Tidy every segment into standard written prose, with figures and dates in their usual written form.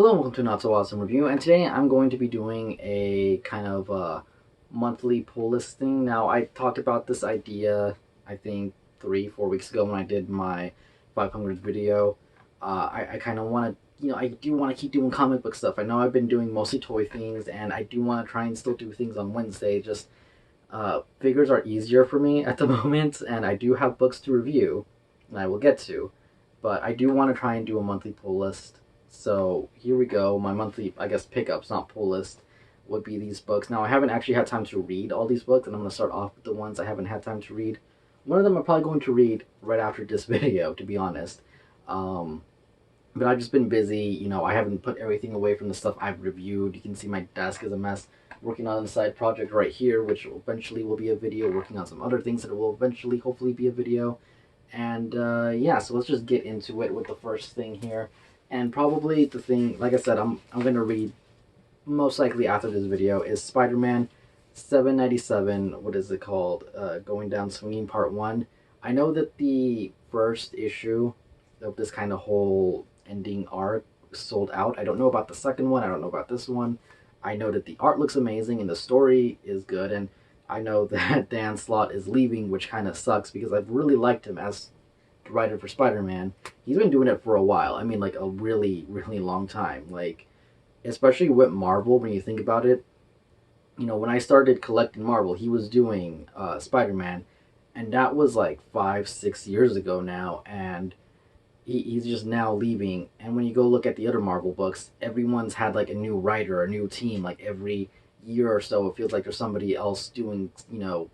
Hello and welcome to Not So Awesome Review, and today I'm going to be doing a kind of monthly pull list thing. Now, I talked about this idea, I think, 3-4 weeks ago when I did my 500th video. I kind of want to, I do want to keep doing comic book stuff. I know I've been doing mostly toy things, and I do want to try and still do things on Wednesday, just figures are easier for me at the moment, and I do have books to review, and I will get to, but I do want to try and do a monthly pull list. So here we go. My monthly, I guess, pickups, not pull list, would be these books. Now, I haven't actually had time to read all these books, and I'm going to start off with the ones I haven't had time to read. One of them I'm probably going to read right after this video, to be honest. But I've just been busy. I haven't put everything away from the stuff I've reviewed. You can see my desk is a mess. Working on a side project right here, which eventually will be a video. Working on some other things that will eventually, hopefully, be a video. And yeah, so let's just get into it with the first thing here. And probably the thing, like I said, I'm going to read most likely after this video, is Spider-Man 797, what is it called? Going Down Swinging Part 1. I know that the first issue of this kind of whole ending arc sold out. I don't know about the second one. I don't know about this one. I know that the art looks amazing and the story is good. And I know that Dan Slott is leaving, which kind of sucks because I've really liked him as writer for Spider-Man. He's been doing it for a while. I mean, like a really, really long time. Like, especially with Marvel, when you think about it. When I started collecting Marvel, he was doing Spider-Man, and that was like 5-6 years ago now, and he's just now leaving. And when you go look at the other Marvel books, everyone's had like a new writer, a new team. Like every year or so, it feels like there's somebody else doing,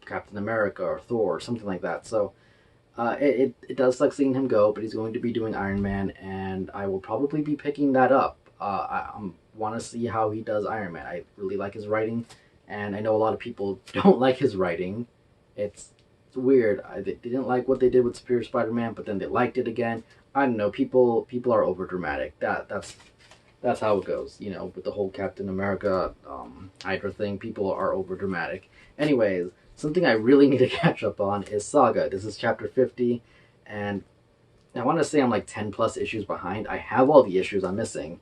Captain America or Thor or something like that. So it does suck seeing him go, but he's going to be doing Iron Man, and I will probably be picking that up. I want to see how he does Iron Man. I really like his writing, and I know a lot of people don't like his writing. It's weird. They didn't like what they did with Superior Spider-Man, but then they liked it again. I don't know. People are over dramatic. That's how it goes. With the whole Captain America Hydra thing, people are over dramatic. Anyways, something I really need to catch up on is Saga. This is chapter 50, and I want to say I'm like 10 plus issues behind. I have all the issues I'm missing.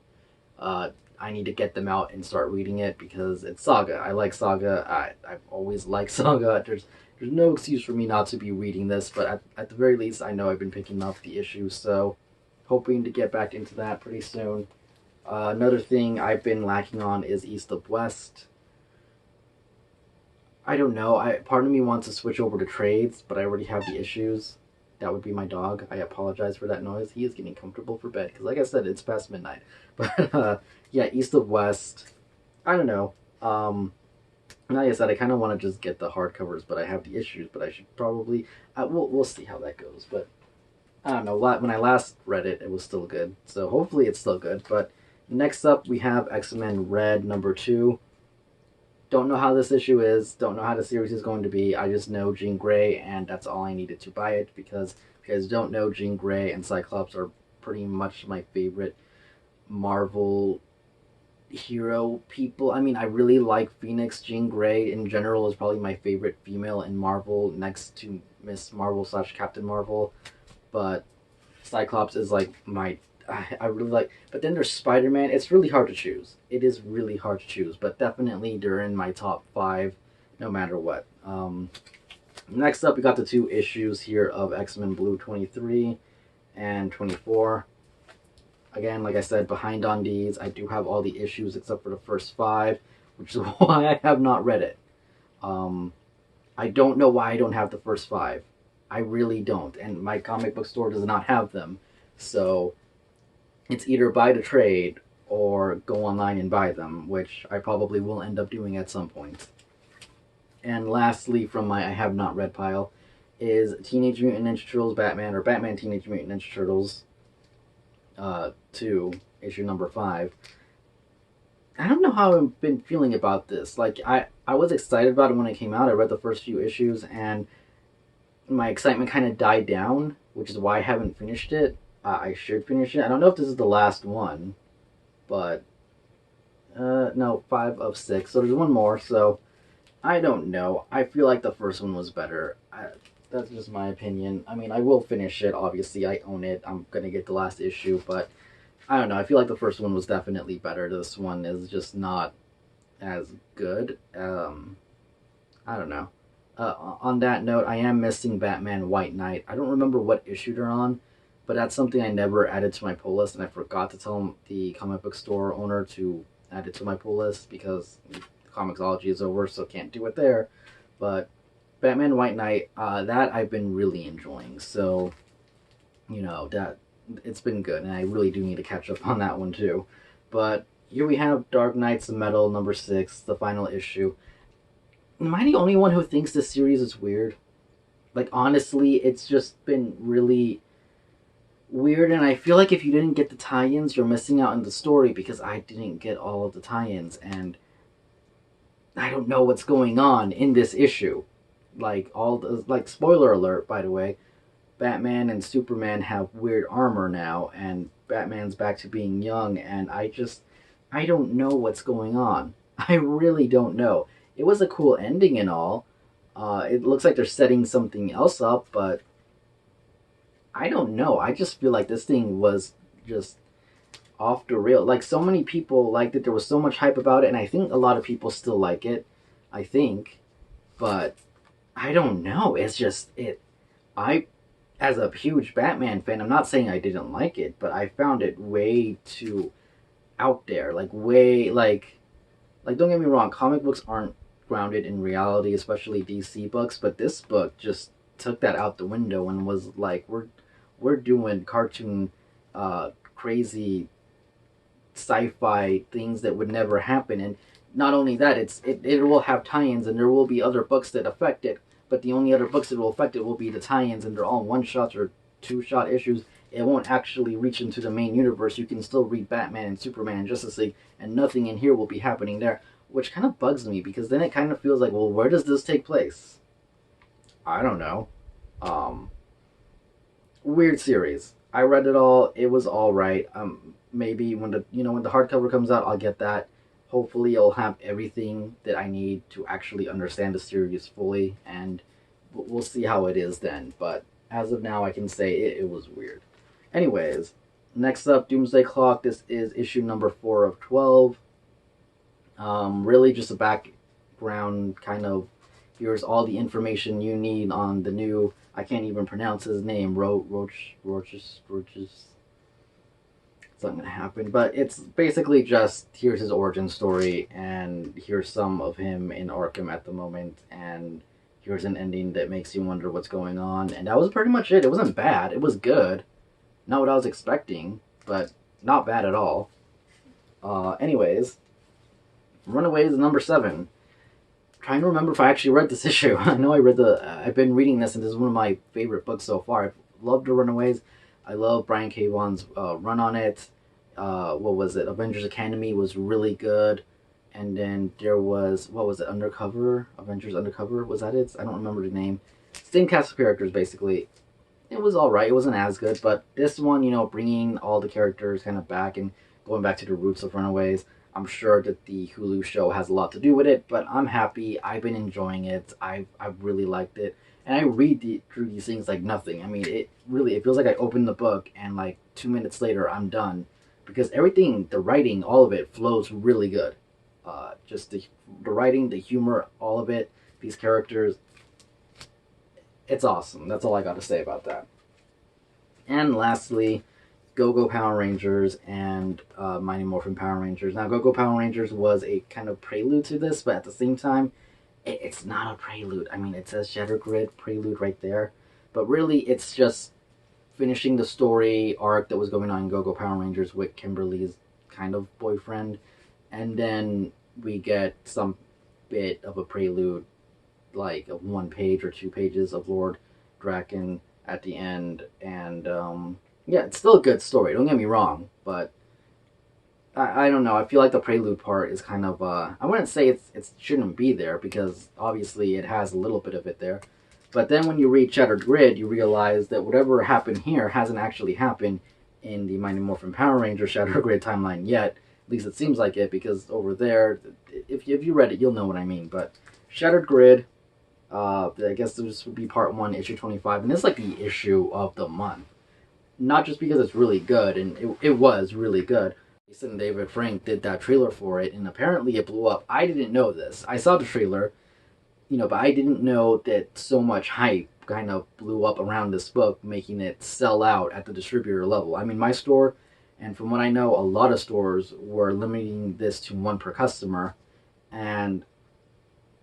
I need to get them out and start reading it because it's Saga. I like Saga. I've always liked Saga. There's no excuse for me not to be reading this, but at the very least, I know I've been picking up the issues, so hoping to get back into that pretty soon. Another thing I've been lacking on is East of West. I don't know. Part of me wants to switch over to trades, but I already have the issues. That would be my dog. I apologize for that noise. He is getting comfortable for bed because, like I said, it's past midnight. But yeah, East of West. I don't know. Like I said, I kind of want to just get the hardcovers, but I have the issues. But I should probably. We'll see how that goes. But I don't know. When I last read it, it was still good. So hopefully it's still good. But next up, we have X-Men Red #2. Don't know how this issue is. Don't know how the series is going to be. I just know Jean Grey, and that's all I needed to buy it because if you guys don't know, Jean Grey and Cyclops are pretty much my favorite Marvel hero people. I mean, I really like Phoenix. Jean Grey in general is probably my favorite female in Marvel, next to Miss Marvel / Captain Marvel. But Cyclops is like I really like, but then there's Spider-Man. It's really hard to choose. It is really hard to choose, but definitely they're in my top 5 no matter what. Next up, we got the 2 issues here of X-Men Blue 23 and 24. Again, like I said, behind on these. I do have all the issues except for the first 5, which is why I have not read it. I don't know why I don't have the first 5. I really don't, and my comic book store does not have them, so it's either buy the trade or go online and buy them, which I probably will end up doing at some point. And lastly, from my I have not read pile, is Teenage Mutant Ninja Turtles Batman, or Batman Teenage Mutant Ninja Turtles 2, issue number 5. I don't know how I've been feeling about this. Like, I was excited about it when it came out. I read the first few issues, and my excitement kind of died down, which is why I haven't finished it. I should finish it. I don't know if this is the last one, but no, 5 of 6. So there's one more. So I don't know. I feel like the first one was better. That's just my opinion. I mean, I will finish it. Obviously, I own it. I'm gonna get the last issue, but I don't know. I feel like the first one was definitely better. This one is just not as good. I don't know. On that note, I am missing Batman White Knight. I don't remember what issue they're on, but that's something I never added to my pull list, and I forgot to tell the comic book store owner to add it to my pull list because the Comixology is over, so can't do it there. But Batman White Knight, that I've been really enjoying. So, that it's been good, and I really do need to catch up on that one too. But here we have Dark Knights of Metal #6, the final issue. Am I the only one who thinks this series is weird? Like, honestly, it's just been really weird, and I feel like if you didn't get the tie-ins, you're missing out on the story because I didn't get all of the tie-ins, and I don't know what's going on in this issue. Like, spoiler alert, by the way, Batman and Superman have weird armor now, and Batman's back to being young, and I don't know what's going on. I really don't know. It was a cool ending and all. It looks like they're setting something else up, but I don't know. I just feel like this thing was just off the rail. Like, so many people liked it. There was so much hype about it, and I think a lot of people still like it. I think, but I don't know. It's just it. I, as a huge Batman fan, I'm not saying I didn't like it, but I found it way too out there. Like, way like don't get me wrong. Comic books aren't grounded in reality, especially DC books. But this book just took that out the window and was like, we're doing cartoon, crazy sci-fi things that would never happen. And not only that, it will have tie-ins, and there will be other books that affect it. But the only other books that will affect it will be the tie-ins, and they're all one-shots or two-shot issues. It won't actually reach into the main universe. You can still read Batman and Superman and Justice League, and nothing in here will be happening there, which kind of bugs me because then it kind of feels like, well, where does this take place? I don't know. Um, Weird series. I read it all. It was all right. Maybe when the hardcover comes out, I'll get that. Hopefully, I'll have everything that I need to actually understand the series fully, and we'll see how it is then. But as of now, I can say it was weird. Anyways, next up, Doomsday Clock. This is issue number 4 of 12. Really just a background kind of. Here's all the information you need on the new. I can't even pronounce his name. Roaches. It's not gonna happen. But it's basically just here's his origin story, and here's some of him in Arkham at the moment, and here's an ending that makes you wonder what's going on. And that was pretty much it. It wasn't bad. It was good. Not what I was expecting, but not bad at all. Anyways, Runaways #7. Trying to remember if I actually read this issue. I know I've been reading this, and this is one of my favorite books so far. I've loved the Runaways. I love Brian K. Vaughan's run on it. What was it? Avengers Academy was really good. And then there was, what was it? Undercover? Avengers Undercover? Was that it? I don't remember the name. Same cast of characters, basically. It was alright. It wasn't as good. But this one, bringing all the characters kind of back and going back to the roots of Runaways. I'm sure that the Hulu show has a lot to do with it, but I'm happy. I've been enjoying it. I've really liked it, and I read through these things like nothing. I mean, it feels like I opened the book and like 2 minutes later I'm done, because everything, the writing, all of it flows really good. Just the writing, the humor, all of it, these characters, it's awesome. That's all I got to say about that. And lastly, Go-Go Power Rangers and Mighty Morphin Power Rangers. Now, Go-Go Power Rangers was a kind of prelude to this, but at the same time, it's not a prelude. I mean, it says Shattered Grid prelude right there, but really, it's just finishing the story arc that was going on in Go-Go Power Rangers with Kimberly's kind of boyfriend, and then we get some bit of a prelude, like a 1 page or 2 pages of Lord Draken at the end, and yeah, it's still a good story. Don't get me wrong, but I don't know. I feel like the prelude part is kind of I wouldn't say it shouldn't be there because obviously it has a little bit of it there, but then when you read Shattered Grid, you realize that whatever happened here hasn't actually happened in the Mighty Morphin Power Rangers Shattered Grid timeline yet. At least it seems like it, because over there, if you read it, you'll know what I mean. But Shattered Grid, I guess this would be part 1, issue 25, and this is like the issue of the month. not just because it's really good, and it was really good. Jason and David Frank did that trailer for it, and apparently it blew up. I didn't know this. I saw the trailer, but I didn't know that so much hype kind of blew up around this book, making it sell out at the distributor level. I mean, my store, and from what I know, a lot of stores were limiting this to one per customer, and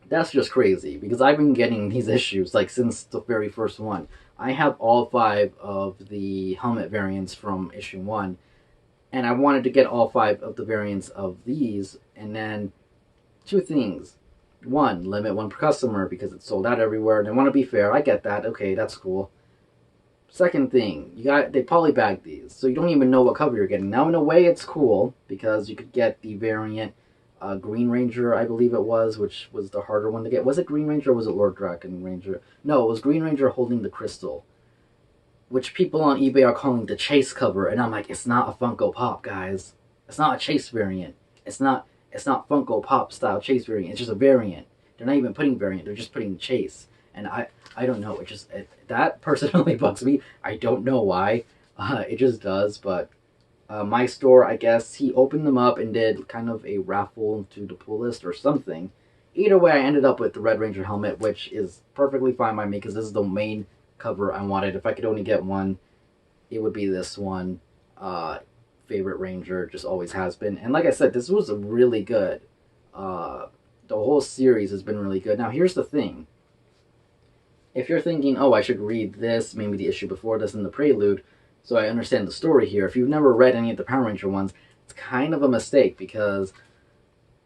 that's just crazy because I've been getting these issues like since the very first one. I have all five of the helmet variants from issue one, and I wanted to get all five of the variants of these, and then two things. One, limit one per customer because it's sold out everywhere, and I want to be fair. I get that. Okay, that's cool. Second thing, they polybag these, so you don't even know what cover you're getting. Now, in a way, it's cool because you could get the variant Green Ranger, I believe it was, which was the harder one to get. Was it Green Ranger or was it Lord Draken Ranger? No, it was Green Ranger holding the crystal, which people on eBay are calling the chase cover, and I'm like, it's not a Funko Pop, guys. It's not a chase variant. It's not Funko Pop style chase variant. It's just a variant. They're not even putting variant. They're just putting chase. And I don't know. That personally bugs me. I don't know why. It just does. But my store, I guess, he opened them up and did kind of a raffle to the pull list or something. Either way, I ended up with the Red Ranger helmet, which is perfectly fine by me because this is the main cover I wanted. If I could only get one, it would be this one. Favorite Ranger, just always has been. And like I said, this was a really good. The whole series has been really good. Now, here's the thing. If you're thinking, oh, I should read this, maybe the issue before this and the prelude, so I understand the story here. If you've never read any of the Power Ranger ones, it's kind of a mistake because,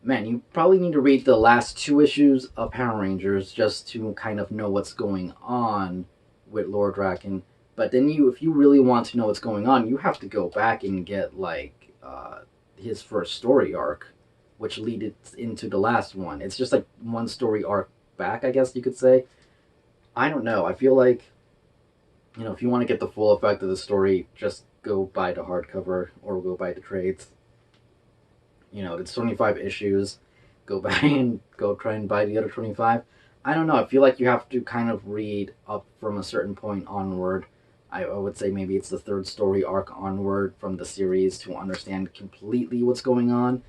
man, you probably need to read the last two issues of Power Rangers just to kind of know what's going on with Lord Draken. But then if you really want to know what's going on, you have to go back and get like his first story arc, which leads into the last one. It's just like one story arc back, I guess you could say. I don't know. I feel like if you want to get the full effect of the story, just go buy the hardcover or go buy the trades. It's 25 issues. Go buy and go try and buy the other 25. I don't know. I feel like you have to kind of read up from a certain point onward. I would say maybe it's the third story arc onward from the series to understand completely what's going on.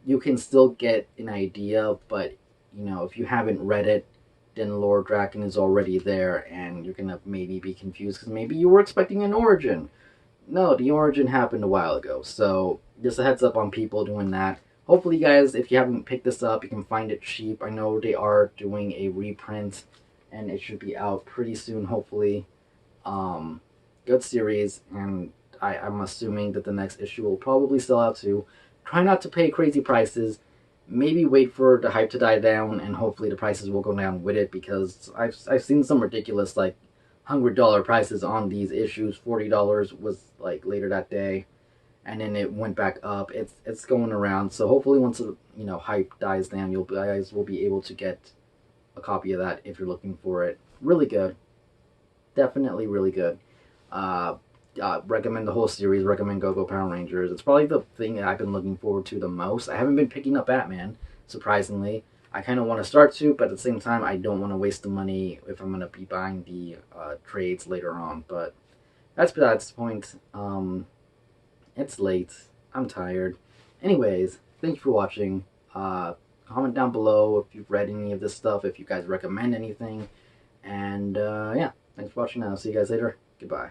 You can still get an idea, but if you haven't read it, then Lord Draken is already there, and you're gonna maybe be confused because maybe you were expecting an origin. No, the origin happened a while ago. So just a heads up on people doing that. Hopefully, guys, if you haven't picked this up, you can find it cheap. I know they are doing a reprint, and it should be out pretty soon, hopefully. Good series, and I'm assuming that the next issue will probably sell out too. Try not to pay crazy prices. Maybe wait for the hype to die down, and hopefully the prices will go down with it, because I've seen some ridiculous like $100 prices on these issues. $40 was like later that day, and then it went back up. It's going around. So hopefully once the hype dies down, you guys will be able to get a copy of that if you're looking for it. Really good, definitely really good. Recommend the whole series. Recommend Go-Go Power Rangers. It's probably the thing that I've been looking forward to the most. I haven't been picking up Batman, surprisingly. I kind of want to start to, but at the same time, I don't want to waste the money if I'm going to be buying the trades later on. But that's besides the point. It's late. I'm tired. Anyways, thank you for watching. Comment down below if you've read any of this stuff, if you guys recommend anything. And yeah, thanks for watching. I'll see you guys later. Goodbye.